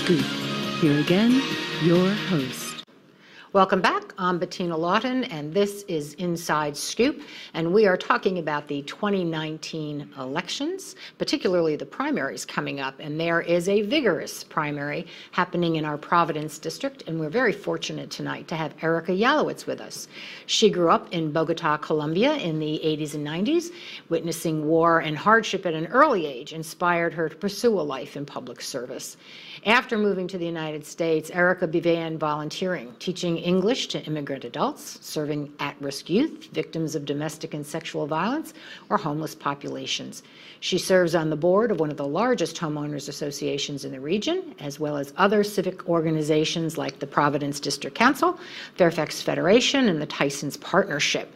Scoop. Here again, your host. Welcome back. I'm Bettina Lawton, and this is Inside Scoop, and we are talking about the 2019 elections, particularly the primaries coming up, and there is a vigorous primary happening in our Providence district, and we're very fortunate tonight to have Erika Yalowitz with us. She grew up in Bogota, Colombia in the 80s and 90s. Witnessing war and hardship at an early age inspired her to pursue a life in public service. After moving to the United States, Erika began volunteering, teaching English to immigrant adults, serving at-risk youth, victims of domestic and sexual violence, or homeless populations. She serves on the board of one of the largest homeowners associations in the region, as well as other civic organizations like the Providence District Council, Fairfax Federation, and the Tysons Partnership.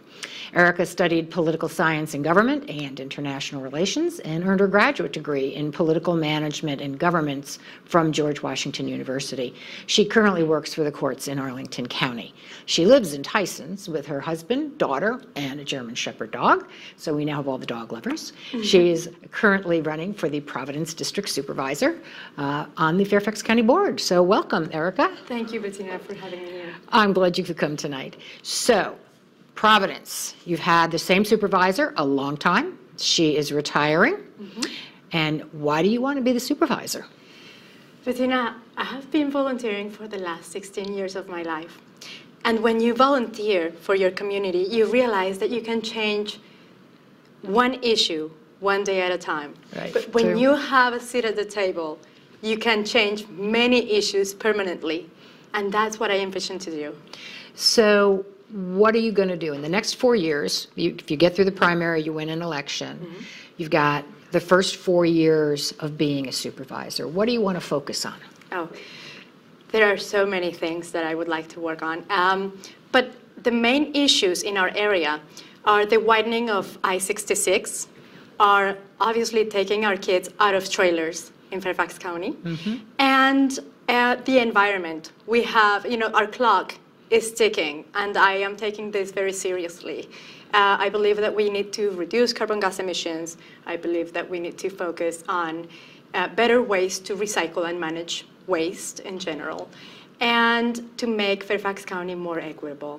Erika studied political science and government and international relations and earned her graduate degree in political management and governments from George Washington University. She currently works for the courts in Arlington County. She lives in Tysons with her husband, daughter, and a German Shepherd dog, so we now have all the dog lovers. Mm-hmm. She is currently running for the Providence District Supervisor on the Fairfax County Board. So welcome, Erika. Thank you, Bettina, for having me here. I'm glad you could come tonight. So, Providence, you've had the same supervisor a long time. She is retiring. Mm-hmm. And why do you want to be the supervisor? Bettina, I have been volunteering for the last 16 years of my life. And when you volunteer for your community, you realize that you can change one issue one day at a time. Right. But when you have a seat at the table, you can change many issues permanently. And that's what I envision to do. So, what are you going to do in the next 4 years? If you get through the primary, you win an election. Mm-hmm. You've got the first 4 years of being a supervisor. What do you want to focus on? Oh, there are so many things that I would like to work on. But the main issues in our area are the widening of I-66, are obviously taking our kids out of trailers in Fairfax County, mm-hmm. and the environment. We have, our clock is ticking, and I am taking this very seriously. I believe that we need to reduce carbon gas emissions. I believe that we need to focus on better ways to recycle and manage waste in general, and to make Fairfax County more equitable.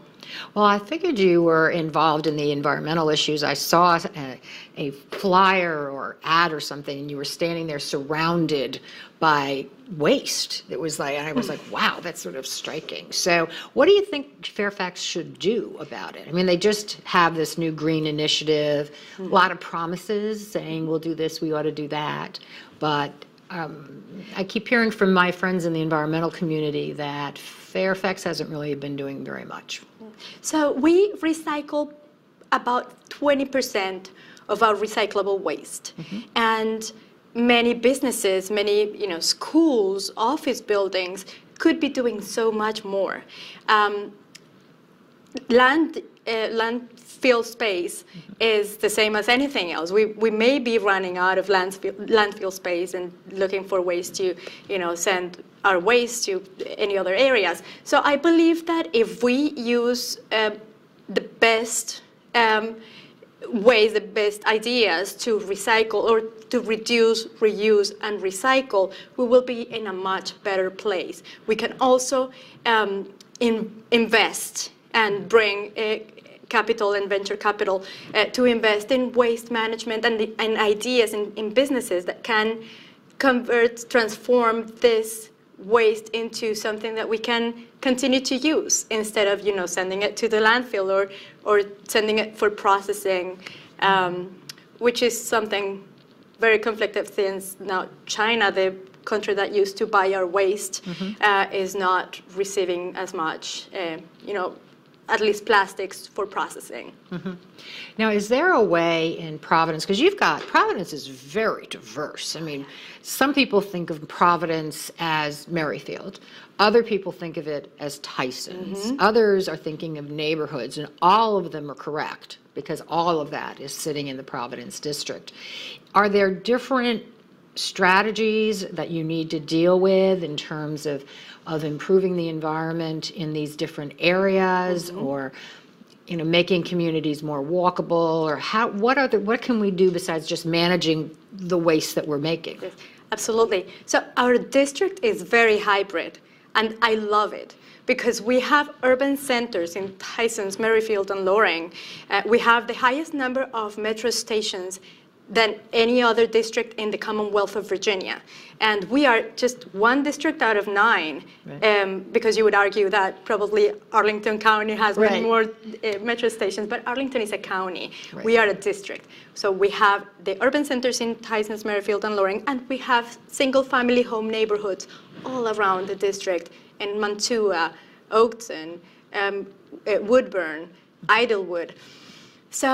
Well, I figured you were involved in the environmental issues. I saw a flyer or ad or something, and you were standing there surrounded by waste. It was like, and I was like, wow, that's sort of striking. So what do you think Fairfax should do about it? I mean, they just have this new green initiative, a lot of promises saying we'll do this, we ought to do that. But I keep hearing from my friends in the environmental community that Fairfax hasn't really been doing very much. So we recycle about 20% of our recyclable waste. Mm-hmm. And many businesses, many schools, office buildings could be doing so much more. Landfill space mm-hmm. is the same as anything else. We may be running out of landfill space and looking for ways to send our waste to any other areas. So I believe that if we use the best ways, the best ideas to recycle or to reduce, reuse, and recycle, we will be in a much better place. We can also invest and bring capital and venture capital to invest in waste management and ideas in businesses that can transform this waste into something that we can continue to use instead of sending it to the landfill or sending it for processing, which is something very conflicted since now China, the country that used to buy our waste, mm-hmm. Is not receiving as much, at least plastics for processing. Mm-hmm. Now, is there a way in Providence, because Providence is very diverse. I mean, some people think of Providence as Merrifield. Other people think of it as Tysons. Mm-hmm. Others are thinking of neighborhoods, and all of them are correct because all of that is sitting in the Providence district. Are there different strategies that you need to deal with in terms of improving the environment in these different areas, mm-hmm. or making communities more walkable, or what can we do besides just managing the waste that we're making? Absolutely. So our district is very hybrid, and I love it because we have urban centers in Tysons, Merrifield, and Loring. We have the highest number of metro stations than any other district in the Commonwealth of Virginia. And we are just one district out of 9, right. Because you would argue that probably Arlington County has many more metro stations, but Arlington is a county. Right. We are a district. So we have the urban centers in Tysons, Merrifield, and Loring, and we have single-family home neighborhoods all around the district in Mantua, Oakton, Woodburn, Idlewood. So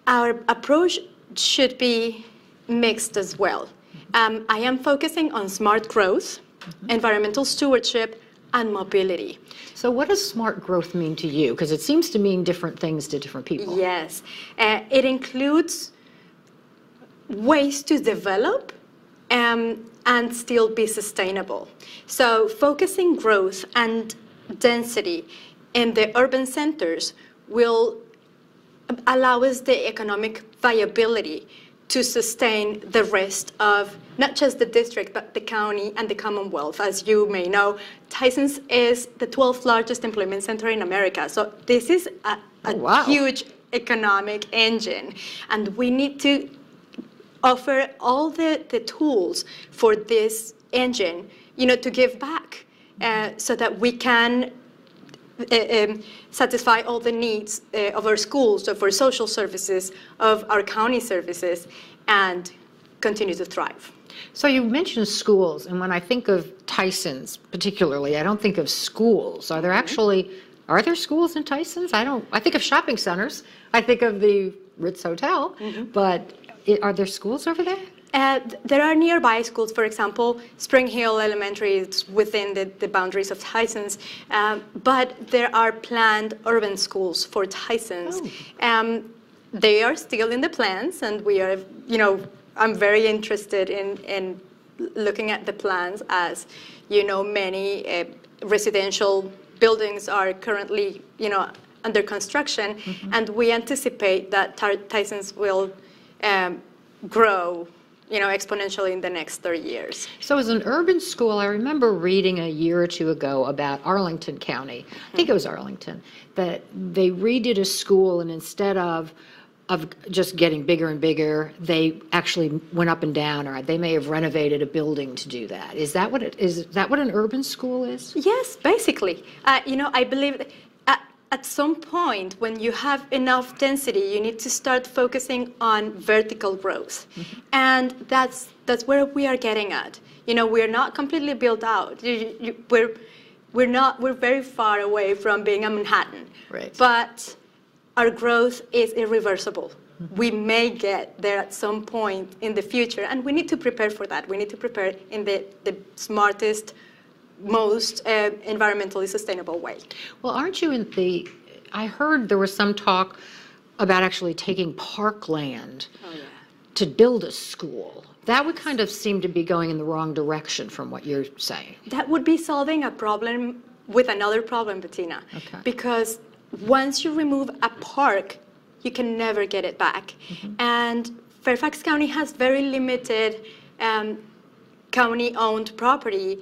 our approach should be mixed as well. I am focusing on smart growth, environmental stewardship, and mobility. So what does smart growth mean to you? Because it seems to mean different things to different people. Yes. It includes ways to develop and still be sustainable. So focusing growth and density in the urban centers will allow us the economic viability to sustain the rest of not just the district, but the county and the Commonwealth. As you may know, Tysons is the 12th largest employment center in America. So this is a huge economic engine. And we need to offer all the tools for this engine, to give back so that we can satisfy all the needs of our schools, of our social services, of our county services, and continue to thrive. So you mentioned schools, and when I think of Tysons particularly, I don't think of schools. Are there are there schools in Tysons? I think of shopping centers. I think of the Ritz Hotel, but are there schools over there? There are nearby schools. For example, Spring Hill Elementary is within the boundaries of Tysons, but there are planned urban schools for Tysons. They are still in the plans, and we are, I'm very interested in looking at the plans as, many residential buildings are currently, under construction, and we anticipate that Tysons will grow exponentially in the next 30 years. So as an urban school, I remember reading a year or two ago about Arlington County, I think it was Arlington, that they redid a school, and instead of just getting bigger and bigger, they actually went up and down, or they may have renovated a building to do that. Is that what an urban school is? Yes, basically. I believe that at some point, when you have enough density, you need to start focusing on vertical growth. And that's where we are getting at. We're not completely built out. We're very far away from being a Manhattan. Right. But our growth is irreversible. We may get there at some point in the future, and we need to prepare for that. We need to prepare in the smartest, most environmentally sustainable way. Well, aren't you I heard there was some talk about actually taking parkland to build a school. That would kind of seem to be going in the wrong direction from what you're saying. That would be solving a problem with another problem, Bettina. Okay. Because once you remove a park, you can never get it back. And Fairfax County has very limited county-owned property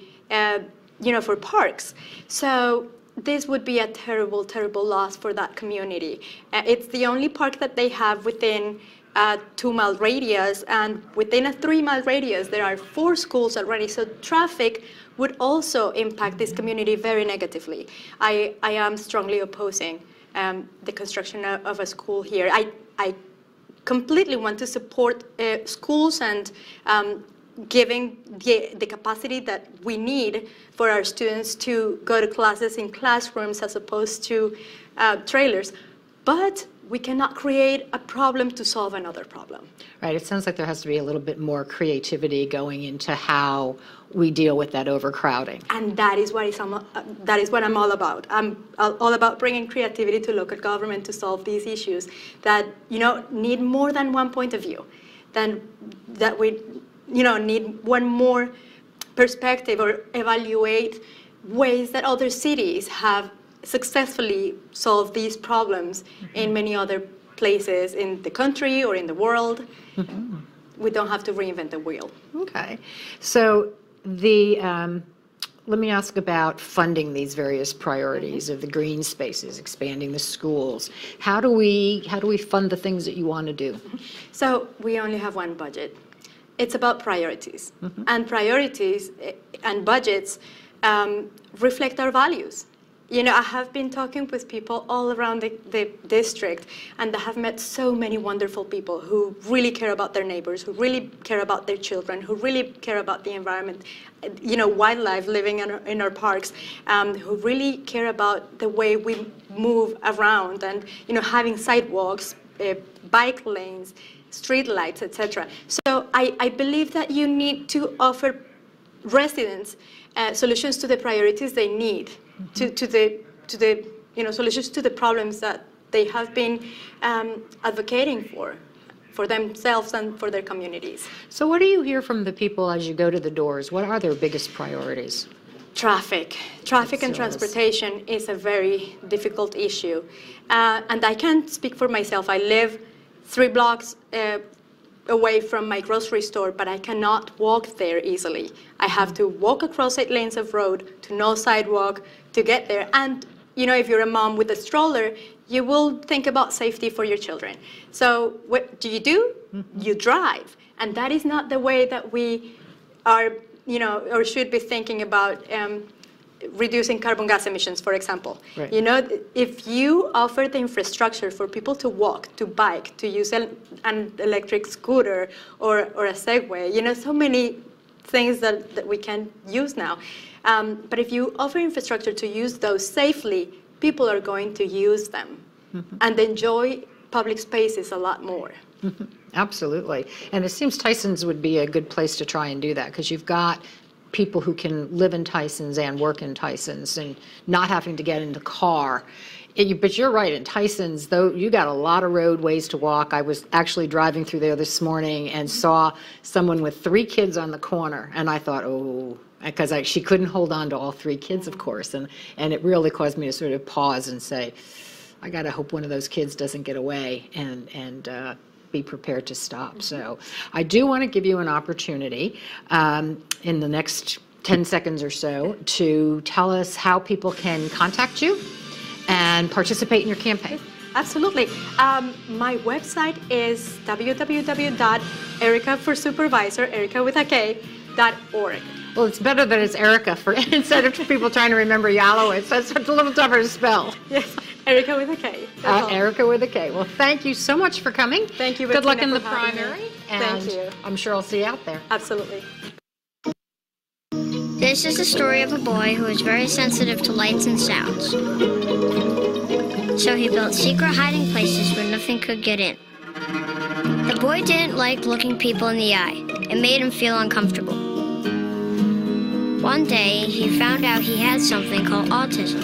for parks. So this would be a terrible, terrible loss for that community. It's the only park that they have within a 2-mile radius, and within a 3-mile radius, there are 4 schools already. So traffic would also impact this community very negatively. I am strongly opposing the construction of a school here. I completely want to support schools and giving the capacity that we need for our students to go to classes in classrooms as opposed to trailers. But we cannot create a problem to solve another problem. Right. It sounds like there has to be a little bit more creativity going into how we deal with that overcrowding. And that is what I'm all about. I'm all about bringing creativity to local government to solve these issues that need more than one point of view. That we need one more perspective, or evaluate ways that other cities have successfully solved these problems in many other places in the country or in the world. we don't have to reinvent the wheel. Okay. So let me ask about funding these various priorities of the green spaces, expanding the schools. How do we fund the things that you want to do? So we only have one budget. It's about priorities. And priorities and budgets reflect our values. You know, I have been talking with people all around the district, and I have met so many wonderful people who really care about their neighbors, who really care about their children, who really care about the environment, you know, wildlife living in our parks, who really care about the way we move around and, you know, having sidewalks, bike lanes, street lights, etc. So I believe that you need to offer residents solutions to the priorities they need. To the you know, solutions to the problems that they have been advocating for themselves and for their communities. So what do you hear from the people as you go to the doors? What are their biggest priorities? Traffic and transportation is a very difficult issue. And I can't speak for myself. I live 3 blocks away from my grocery store, but I cannot walk there easily. I have to walk across 8 lanes of road to no sidewalk to get there. And you know, if you're a mom with a stroller, you will think about safety for your children. So what do? You drive. And that is not the way that we are, you know, or should be thinking about reducing carbon gas emissions, for example. Right. You know, if you offer the infrastructure for people to walk, to bike, to use an electric scooter or a Segway, you know, so many things that we can use now. But if you offer infrastructure to use those safely, people are going to use them and enjoy public spaces a lot more. Absolutely. And it seems Tyson's would be a good place to try and do that, because you've got people who can live in Tyson's and work in Tyson's and not having to get in the car. But you're right, in Tyson's, though, you got a lot of roadways to walk. I was actually driving through there this morning and saw someone with 3 kids on the corner, and I thought, oh, because she couldn't hold on to all 3 kids, of course, and it really caused me to sort of pause and say, I got to hope one of those kids doesn't get away and be prepared to stop. So I do want to give you an opportunity in the next 10 seconds or so to tell us how people can contact you and participate in your campaign. Absolutely. My website is www.erikaforsupervisor.org. Well, it's better that it's Erika instead of people trying to remember Yalowitz. That's a little tougher to spell. Yes, Erika with a K. Erika with a K. Well, thank you so much for coming. Thank you, Good luck Bettina, in the primary. And thank you. I'm sure I'll see you out there. Absolutely. This is the story of a boy who was very sensitive to lights and sounds. So he built secret hiding places where nothing could get in. The boy didn't like looking people in the eye. It made him feel uncomfortable. One day, he found out he had something called autism.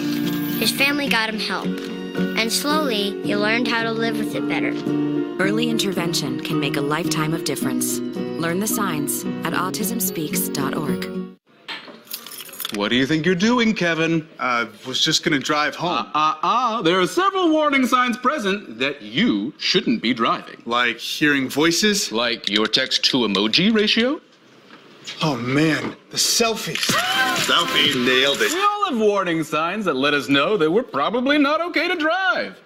His family got him help. And slowly, he learned how to live with it better. Early intervention can make a lifetime of difference. Learn the signs at autismspeaks.org. What do you think you're doing, Kevin? Was just gonna drive home. There are several warning signs present that you shouldn't be driving. Like hearing voices? Like your text-to-emoji ratio? Oh man, the selfies. Selfie, nailed it. We all have warning signs that let us know that we're probably not okay to drive.